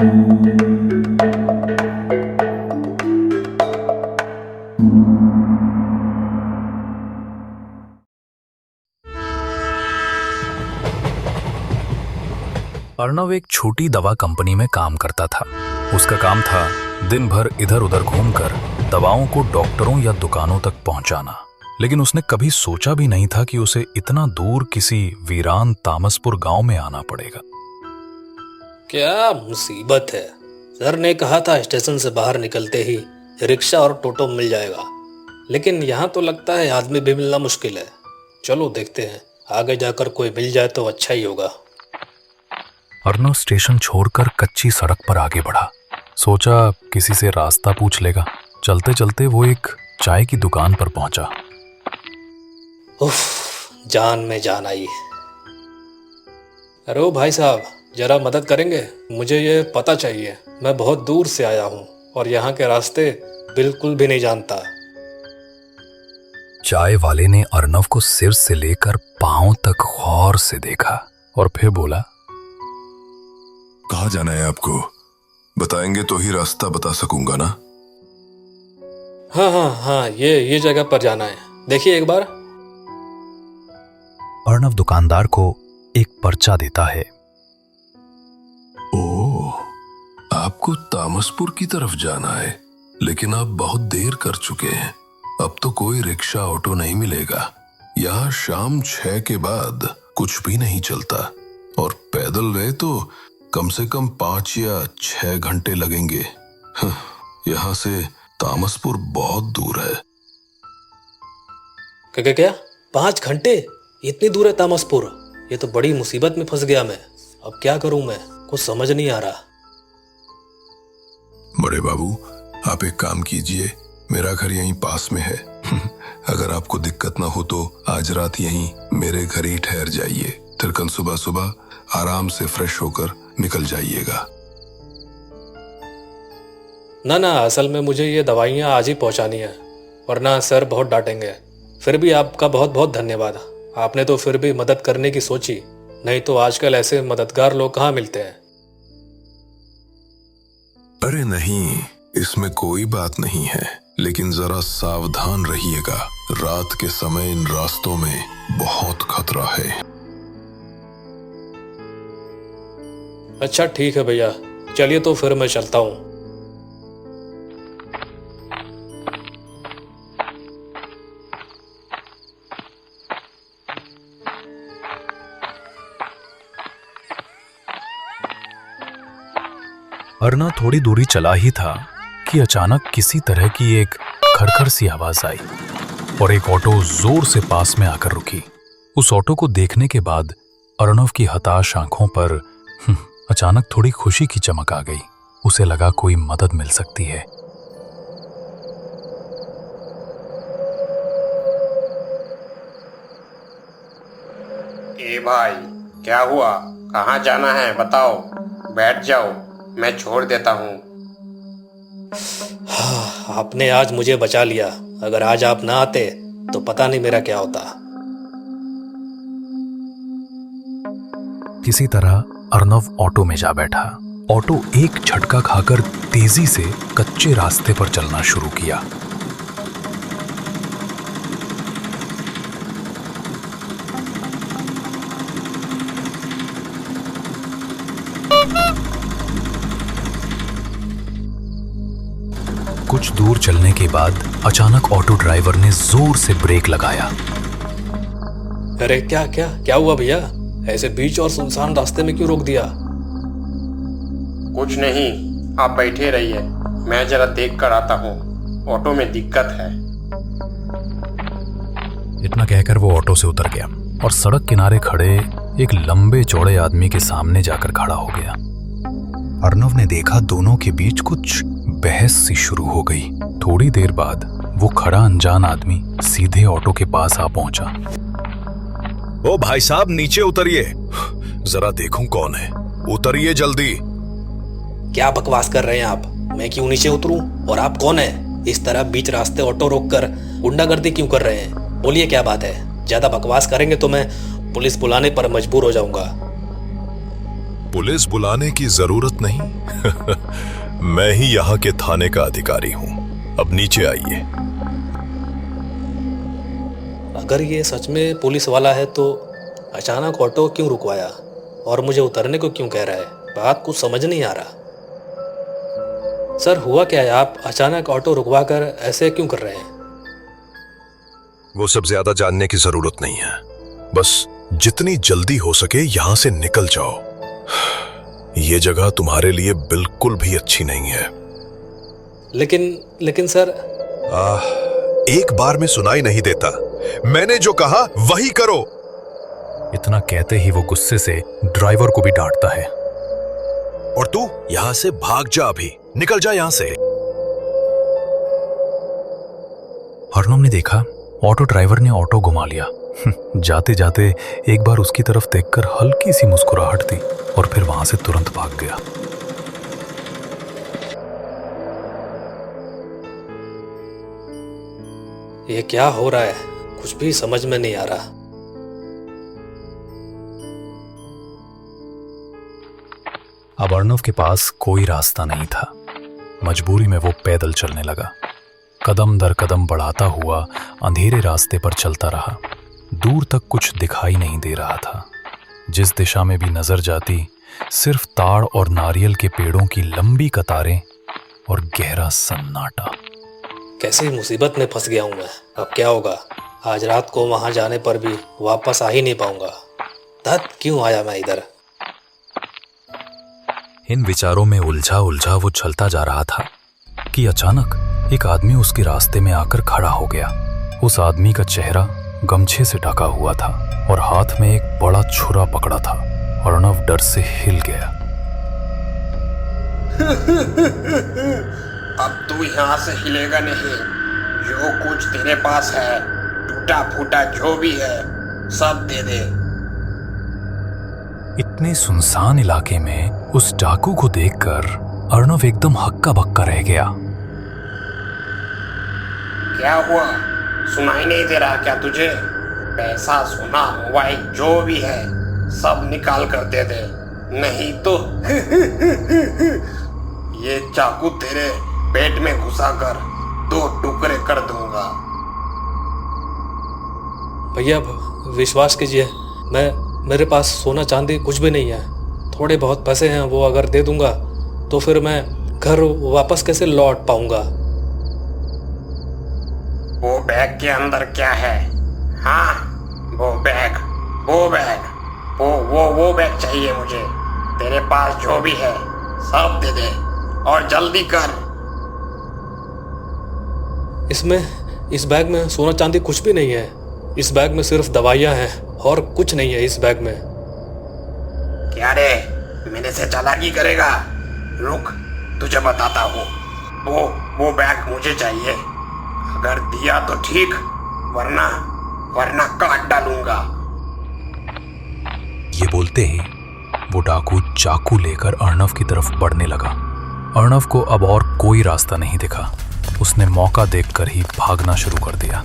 अर्णव एक छोटी दवा कंपनी में काम करता था। उसका काम था दिन भर इधर उधर घूमकर दवाओं को डॉक्टरों या दुकानों तक पहुंचाना। लेकिन उसने कभी सोचा भी नहीं था कि उसे इतना दूर किसी वीरान तामसपुर गांव में आना पड़ेगा। क्या मुसीबत है। सर ने कहा था स्टेशन से बाहर निकलते ही रिक्शा और टोटो मिल जाएगा, लेकिन यहाँ तो लगता है आदमी भी मिलना मुश्किल है। चलो देखते हैं, आगे जाकर कोई मिल जाए तो अच्छा ही होगा। अर्णव स्टेशन छोड़कर कच्ची सड़क पर आगे बढ़ा। सोचा किसी से रास्ता पूछ लेगा। चलते चलते वो एक चाय की दुकान पर पहुंचा। उफ, जान में जान आई। अरे ओ भाई साहब, जरा मदद करेंगे? मुझे ये पता चाहिए, मैं बहुत दूर से आया हूँ और यहाँ के रास्ते बिल्कुल भी नहीं जानता। चाय वाले ने अर्णव को सिर से लेकर पांव तक गौर से देखा और फिर बोला, कहाँ जाना है आपको? बताएंगे तो ही रास्ता बता सकूंगा ना। हाँ, ये जगह पर जाना है, देखिए एक बार। अर्णव दुकानदार को एक पर्चा देता है। ओह, आपको तामसपुर की तरफ जाना है, लेकिन आप बहुत देर कर चुके हैं। अब तो कोई रिक्शा ऑटो नहीं मिलेगा। यहाँ शाम 6 के बाद कुछ भी नहीं चलता और पैदल गए तो कम से कम 5 या 6 घंटे लगेंगे। यहाँ से तामसपुर बहुत दूर है। क्या 5 घंटे? इतनी दूर है तामसपुर? ये तो बड़ी मुसीबत में फंस गया मैं। अब क्या करूं मैं, कुछ समझ नहीं आ रहा। बड़े बाबू, आप एक काम कीजिए, मेरा घर यहीं पास में है। अगर आपको दिक्कत ना हो तो आज रात यहीं मेरे घर ही ठहर जाइए, फिर कल सुबह सुबह आराम से फ्रेश होकर निकल जाइएगा। ना, असल में मुझे ये दवाइयाँ आज ही पहुँचानी है, वरना सर बहुत डांटेंगे। फिर भी आपका बहुत बहुत धन्यवाद। आपने तो फिर भी मदद करने की सोची, नहीं तो आजकल ऐसे मददगार लोग कहाँ मिलते हैं। अरे नहीं, इसमें कोई बात नहीं है, लेकिन जरा सावधान रहिएगा। रात के समय इन रास्तों में बहुत खतरा है। अच्छा ठीक है भैया, चलिए तो फिर मैं चलता हूँ। अर्णव थोड़ी दूरी चला ही था कि अचानक किसी तरह की एक खरखर सी आवाज आई और एक ऑटो जोर से पास में आकर रुकी। उस ऑटो को देखने के बाद अर्णव की हताश आंखों पर अचानक थोड़ी खुशी की चमक आ गई। उसे लगा कोई मदद मिल सकती है। ए भाई, क्या हुआ? कहाँ जाना है बताओ? बैठ जाओ, मैं छोड़ देता हूँ। आपने आज मुझे बचा लिया। अगर आज आप ना आते तो पता नहीं मेरा क्या होता। किसी तरह अर्णव ऑटो में जा बैठा। ऑटो एक झटका खाकर तेजी से कच्चे रास्ते पर चलना शुरू किया। कुछ दूर चलने के बाद अचानक ऑटो ड्राइवर ने जोर से ब्रेक लगाया। अरे क्या हुआ भैया? ऐसे बीच और सुनसान रास्ते में क्यों रोक दिया? कुछ नहीं, आप बैठे रहिए, मैं जरा देख कर आता हूँ। ऑटो में दिक्कत है। इतना कहकर वो ऑटो से उतर गया और सड़क किनारे खड़े एक लंबे चौड़े आदमी के सामने जाकर खड़ा हो गया। अर्णव ने देखा दोनों के बीच कुछ बहस सी शुरू हो गई। थोड़ी देर बाद वो खड़ा अनजान आदमी सीधे ऑटो के पास आ पहुंचा। ओ भाई साहब, नीचे उतरिए, जरा देखूं कौन है। उतरिए जल्दी। क्या बकवास कर रहे हैं आप? मैं क्यों नीचे उतरूं? और आप कौन हैं? इस तरह बीच रास्ते ऑटो रोककर गुंडागर्दी क्यों कर रहे हैं? बोलिए क्या बात है? ज्यादा बकवास करेंगे तो मैं पुलिस बुलाने पर मजबूर हो जाऊंगा। पुलिस बुलाने की जरूरत नहीं। मैं ही यहाँ के थाने का अधिकारी हूँ। अब नीचे आइए। अगर ये सच में पुलिस वाला है तो अचानक ऑटो क्यों रुकवाया और मुझे उतरने को क्यों कह रहा है? बात कुछ समझ नहीं आ रहा। सर, हुआ क्या है? आप अचानक ऑटो रुकवा कर ऐसे क्यों कर रहे हैं? वो सब ज्यादा जानने की जरूरत नहीं है। बस जितनी जल्दी हो सके यहां से निकल जाओ। ये जगह तुम्हारे लिए बिल्कुल भी अच्छी नहीं है। लेकिन सर। एक बार में सुनाई नहीं देता। मैंने जो कहा वही करो। इतना कहते ही वो गुस्से से ड्राइवर को भी डांटता है। और तू यहां से भाग जा, अभी निकल जा यहां से। अर्नव ने देखा ऑटो ड्राइवर ने ऑटो घुमा लिया। जाते जाते एक बार उसकी तरफ देखकर हल्की सी मुस्कुराहट दी और फिर वहां से तुरंत भाग गया। ये क्या हो रहा है? कुछ भी समझ में नहीं आ रहा। अब अर्नव के पास कोई रास्ता नहीं था। मजबूरी में वो पैदल चलने लगा। कदम दर कदम बढ़ाता हुआ अंधेरे रास्ते पर चलता रहा। दूर तक कुछ दिखाई नहीं दे रहा था। जिस दिशा में भी नजर जाती सिर्फ ताड़ और नारियल के पेड़ों की लंबी कतारें और गहरा सन्नाटा। कैसी मुसीबत में फंस गया हूं मैं। अब क्या होगा? आज रात को वहां जाने पर भी वापस आ ही नहीं पाऊंगा। धत, क्यों आया मैं इधर? इन विचारों में उलझा उलझा वो चलता जा रहा था कि अचानक एक आदमी उसके रास्ते में आकर खड़ा हो गया। उस आदमी का चेहरा गमछे से ढका हुआ था और हाथ में एक बड़ा छुरा पकड़ा था। अर्नव डर से हिल गया। अब तू यहाँ से हिलेगा नहीं। जो कुछ तेरे पास है, टूटा फूटा जो भी है, सब दे दे। इतने सुनसान इलाके में उस डाकू को देखकर अर्नव एकदम हक्का बक्का रह गया। क्या हुआ? सुनाई नहीं दे रहा क्या तुझे? पैसा, सोना, मोबाइल जो भी है सब निकाल कर दे दे, नहीं तो ये चाकू तेरे पेट में घुसाकर 2 टुकड़े कर दूंगा। भैया विश्वास कीजिए, मेरे पास सोना चांदी कुछ भी नहीं है। थोड़े बहुत पैसे हैं, वो अगर दे दूंगा तो फिर मैं घर वापस कैसे लौट पाऊंगा? वो बैग के अंदर क्या है? हाँ, वो बैग, वो बैग चाहिए मुझे। तेरे पास जो भी है सब दे दे और जल्दी कर। इस बैग में सोना चांदी कुछ भी नहीं है। इस बैग में सिर्फ दवाइयाँ हैं और कुछ नहीं है इस बैग में। क्या रे, मेरे से चालाकी करेगा? रुक, तुझे बताता हूँ। वो बैग मुझे चाहिए। अगर दिया तो ठीक, वरना काट डालूंगा। ये बोलते ही वो डाकू चाकू लेकर अर्नव की तरफ बढ़ने लगा। अर्नव को अब और कोई रास्ता नहीं दिखा। उसने मौका देखकर ही भागना शुरू कर दिया।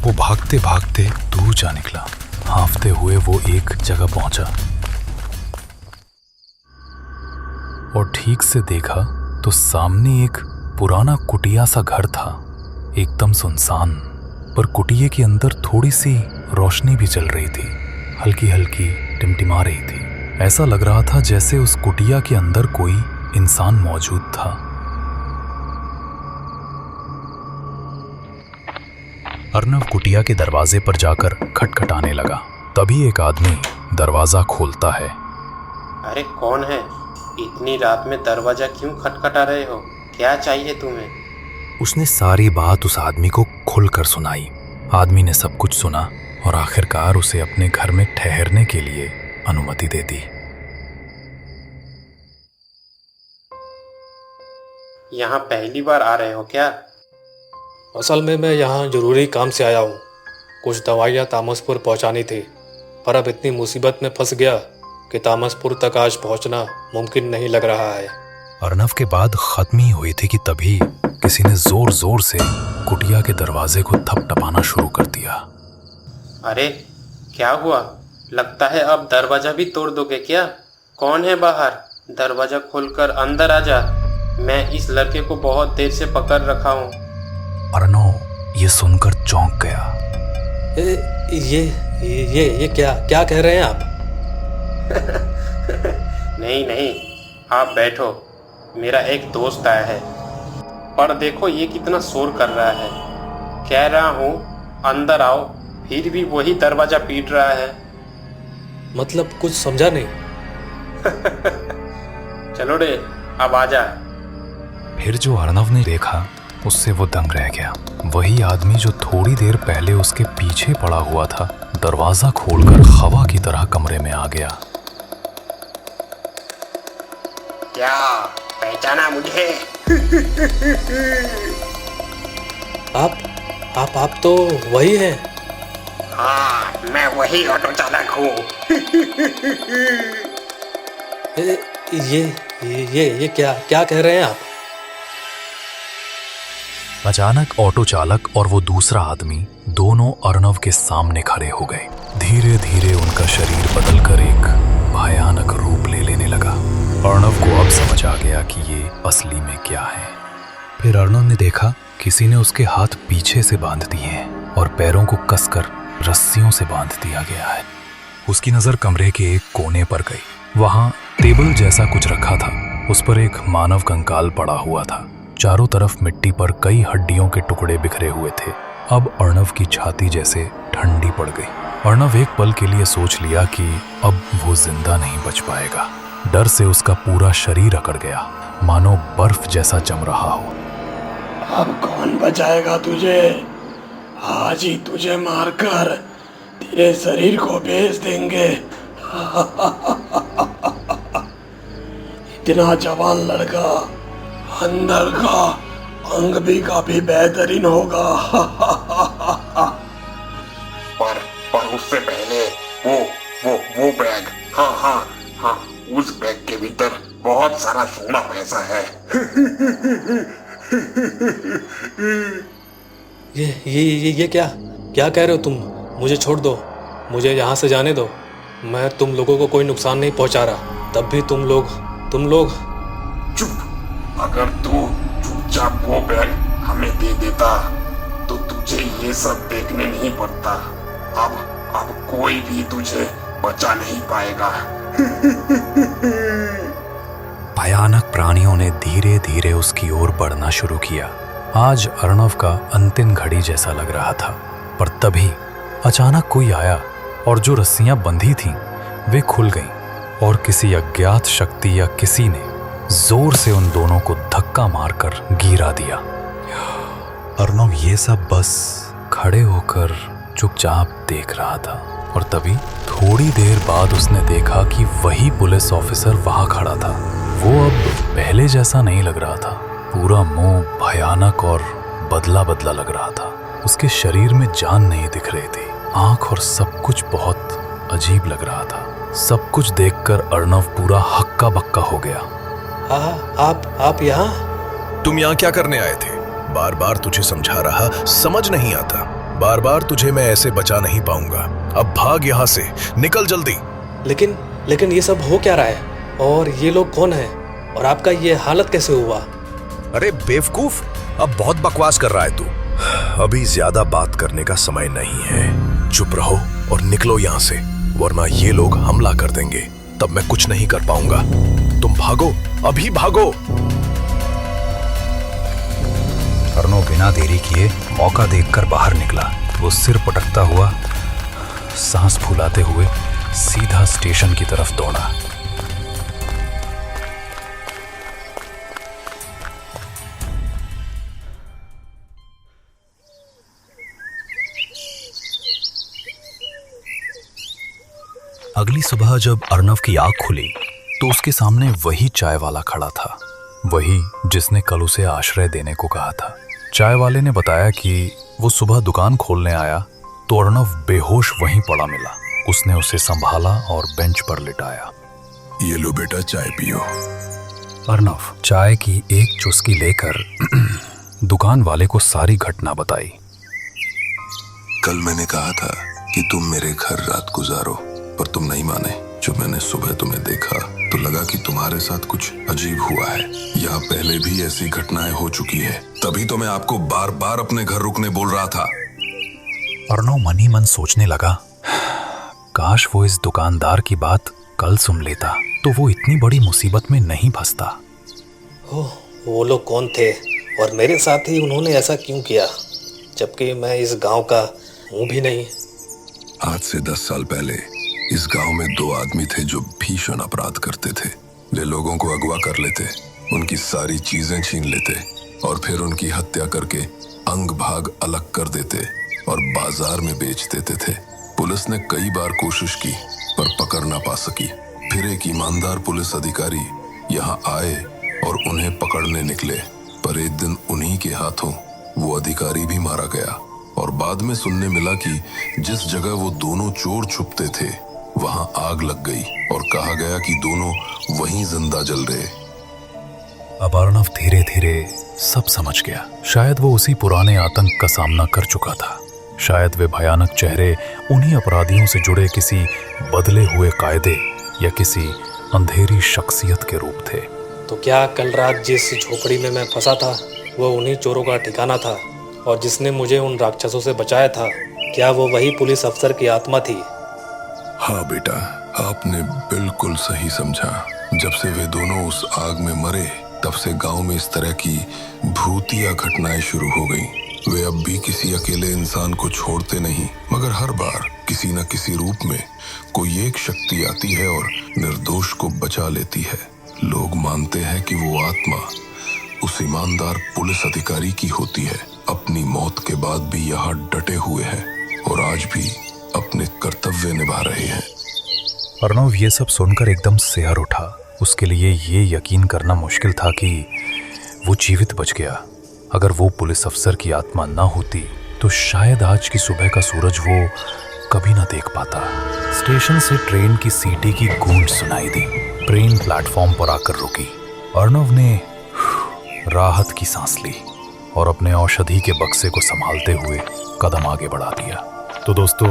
वो भागते भागते दूर जा निकला। हांफते हुए वो एक जगह पहुंचा और ठीक से देखा तो सामने एक पुराना कुटिया सा घर था, एकदम सुनसान। पर कुटिये के अंदर थोड़ी सी रोशनी भी जल रही थी, हल्की हल्की टिमटिमा रही थी। ऐसा लग रहा था जैसे उस कुटिया के अंदर कोई इंसान मौजूद था। अर्नव कुटिया के दरवाजे पर जाकर खटखटाने लगा। तभी एक आदमी दरवाजा खोलता है। अरे कौन है? इतनी रात में दरवाजा क्यों खटखटा रहे हो? क्या चाहिए तुम्हें? उसने सारी बात उस आदमी को खुलकर सुनाई। आदमी ने सब कुछ सुना और आखिरकार उसे अपने घर में ठहरने के लिए अनुमति दे दी। यहाँ पहली बार आ रहे हो क्या? असल में मैं यहाँ जरूरी काम से आया हूँ। कुछ दवाइयाँ तामसपुर पहुँचानी थी, पर अब इतनी मुसीबत में फंस गया कि तामसपुर तक आज पहुँचना मुमकिन नहीं लग रहा है। अर्नव के बाद खत्म ही हुई थी कि तभी किसी ने जोर जोर से कुटिया के दरवाजे को थपथपाना शुरू कर दिया। अरे क्या हुआ? लगता है अब दरवाजा भी तोड़ दोगे क्या? कौन है बाहर? दरवाजा खोलकर अंदर आ जा। मैं इस लड़के को बहुत देर से पकड़ रखा हूँ। अर्णव ये सुनकर चौंक गया। ये क्या कह रहे हैं आप? नहीं नहीं, आप बैठो। मेरा एक दोस्त आया है। पर देखो ये कितना शोर कर रहा है। कह रहा हूँ अंदर आओ, फिर भी वही दरवाजा पीट रहा है। मतलब कुछ समझा नहीं। चलो रे, अब आजा। फिर जो अर्णव ने देखा उससे वो दंग रह गया। वही आदमी जो थोड़ी देर पहले उसके पीछे पड़ा हुआ था, दरवाजा खोलकर हवा की तरह कमरे में आ गया। क्या पहचाना मुझे? आप तो वही हैं। हाँ, मैं वही ऑटो चालक हूँ। ये क्या कह रहे हैं आप? अचानक ऑटो चालक और वो दूसरा आदमी दोनों अर्णव के सामने खड़े हो गए। धीरे धीरे उनका शरीर बदलकर एक भयानक रूप ले लेने लगा। अर्णव को अब समझ आ गया कि ये असली में क्या है। फिर अर्णव ने देखा किसी ने उसके हाथ पीछे से बांध दिए हैं और पैरों को कसकर रस्सियों से बांध दिया गया है। उसकी नजर कमरे के एक कोने पर गई। वहां टेबल जैसा कुछ रखा था। उस पर एक मानव कंकाल पड़ा हुआ था। चारों तरफ मिट्टी पर कई हड्डियों के टुकड़े बिखरे हुए थे। अब अर्णव की छाती जैसे ठंडी पड़ गई। अर्णव एक पल के लिए सोच लिया कि अब वो जिंदा नहीं बच पाएगा। डर से उसका पूरा शरीर अकड़ गया, मानो बर्फ जैसा जम रहा हो। अब कौन बचाएगा तुझे? आज ही तुझे मारकर तेरे शरीर को बेच देंगे। इतना जवान लड़का, अंदर का अंग भी काफी बेहतरीन होगा। पर उससे पहले वो बैग। हाँ, उस बैग के भीतर बहुत सारा सोना पैसा है। ये क्या कह रहे हो तुम? मुझे छोड़ दो, मुझे यहाँ से जाने दो। मैं तुम लोगों को कोई नुकसान नहीं पहुँचा रहा। तब भी तुम लोग चुप। अगर तू चुपचाप वो बैग हमें दे देता तो तुझे ये सब देखने नहीं पड़ता। अब कोई भी तुझे बचा नहीं पाएगा। भयानक प्राणियों ने धीरे धीरे उसकी ओर बढ़ना शुरू किया। आज अर्णव का अंतिम घड़ी जैसा लग रहा था। पर तभी अचानक कोई आया और जो रस्सियां बंधी थीं वे खुल गईं और किसी अज्ञात शक्ति या किसी ने जोर से उन दोनों को धक्का मारकर गिरा दिया। अर्णव ये सब बस खड़े होकर चुपचाप देख रहा था और तभी थोड़ी देर बाद उसने देखा कि वही पुलिस ऑफिसर वहां खड़ा था। वो अब पहले जैसा नहीं लग रहा था। पूरा मुंह भयानक और बदला बदला लग रहा था। उसके शरीर में जान नहीं दिख रही थी। आंख और सब कुछ बहुत अजीब लग रहा था। सब कुछ देखकर अर्णव पूरा हक्का बक्का हो गया। आप यहाँ? तुम यहाँ क्या करने आए थे? बार बार तुझे समझा रहा, समझ नहीं आता। बार बार तुझे मैं ऐसे बचा नहीं पाऊंगा। अब भाग यहाँ से, निकल जल्दी। लेकिन ये सब हो क्या रहा है? और ये लोग कौन हैं? और आपका ये हालत कैसे हुआ? अरे बेवकूफ, अब बहुत बकवास कर रहा है तू। अभी ज्यादा बात करने का समय नहीं है। चुप रहो और निकलो यहाँ से, वरना ये लोग हमला कर देंगे। तब मैं कुछ नहीं कर पाऊंगा। तुम भागो, अभी भागो। अर्णव बिना देरी किए मौका देखकर बाहर निकला। वो सिर पटकता हुआ, सांस फूलाते हुए सीधा स्टेशन की तरफ दौड़ा। अगली सुबह जब अर्णव की आंख खुली तो उसके सामने वही चाय वाला खड़ा था। वही जिसने कल उसे आश्रय देने को कहा था। चाय वाले ने बताया कि वो सुबह दुकान खोलने आया तो अर्णव बेहोश वहीं पड़ा मिला। उसने उसे संभाला और बेंच पर लिटाया। ये लो बेटा, चाय पियो। अर्णव चाय की एक चुस्की लेकर दुकान वाले को सारी घटना बताई। कल मैंने कहा था कि तुम मेरे घर रात गुजारो, पर तुम नहीं माने। जब मैंने सुबह तुम्हें देखा तो लगा कि तुम्हारे साथ कुछ अजीब हुआ है। यहाँ पहले भी ऐसी घटनाएं हो चुकी है, तभी तो मैं आपको बार बार अपने घर रुकने बोल रहा था। अर्णव मन ही मन सोचने लगा, काश वो इस दुकानदार की बात कल सुन लेता तो वो इतनी बड़ी मुसीबत में नहीं फंसता। ओह, वो लोग कौन थे और मेरे साथ ही उन्होंने ऐसा क्यों किया, जबकि मैं इस गांव का हूँ भी नहीं। आज से 10 साल पहले इस गांव में 2 आदमी थे जो भीषण अपराध करते थे। वे लोगों को अगवा कर लेते, उनकी सारी चीजें छीन लेते और फिर उनकी हत्या करके अंग भाग अलग कर देते और बाजार में बेच देते थे। पुलिस ने कई बार कोशिश की पर पकड़ ना पा सकी। फिर एक ईमानदार पुलिस अधिकारी यहाँ आए और उन्हें पकड़ने निकले, पर एक दिन उन्हीं के हाथों वो अधिकारी भी मारा गया। और बाद में सुनने मिला कि जिस जगह वो दोनों चोर छुपते थे वहां आग लग गई और कहा गया कि दोनों वहीं जिंदा जल रहे। अब अर्णव धीरे धीरे सब समझ गया। शायद वो उसी पुराने आतंक का सामना कर चुका था। शायद वे भयानक चेहरे उन्हीं अपराधियों से जुड़े किसी बदले हुए कायदे या किसी अंधेरी शख्सियत के रूप थे। तो क्या कल रात जिस झोपड़ी में मैं फंसा था वो उन्हीं चोरों का ठिकाना था, और जिसने मुझे उन राक्षसों से बचाया था, क्या वो वही पुलिस अफसर की आत्मा थी? हाँ बेटा, आपने बिल्कुल सही समझा। जब से वे दोनों उस आग में मरे तब से गांव में इस तरह की भूतिया घटनाएं शुरू हो गईं। वे अब भी किसी अकेले इंसान को छोड़ते नहीं, मगर हर बार किसी न किसी रूप में कोई एक शक्ति आती है और निर्दोष को बचा लेती है। लोग मानते हैं कि वो आत्मा उस ईमानदार पुलिस अधिकारी की होती है। अपनी मौत के बाद भी यहाँ डटे हुए हैं और आज भी अपने कर्तव्य निभा रहे हैं। अर्णव ये सब सुनकर एकदम सिहर उठा। उसके लिए ये यकीन करना मुश्किल था कि वो जीवित बच गया। अगर वो पुलिस अफसर की आत्मा ना होती तो शायद आज की सुबह का सूरज वो कभी ना देख पाता। स्टेशन से ट्रेन की सीटी की गूंज सुनाई दी। ट्रेन प्लेटफॉर्म पर आकर रुकी। अर्णव ने राहत की सांस ली और अपने औषधि के बक्से को संभालते हुए कदम आगे बढ़ा दिया। तो दोस्तों,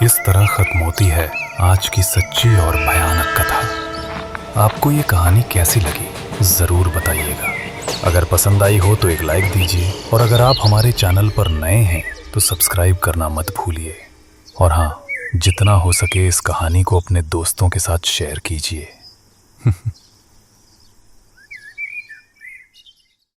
इस तरह खत्म होती है आज की सच्ची और भयानक कथा। आपको ये कहानी कैसी लगी जरूर बताइएगा। अगर पसंद आई हो तो एक लाइक दीजिए, और अगर आप हमारे चैनल पर नए हैं तो सब्सक्राइब करना मत भूलिए। और हाँ, जितना हो सके इस कहानी को अपने दोस्तों के साथ शेयर कीजिए।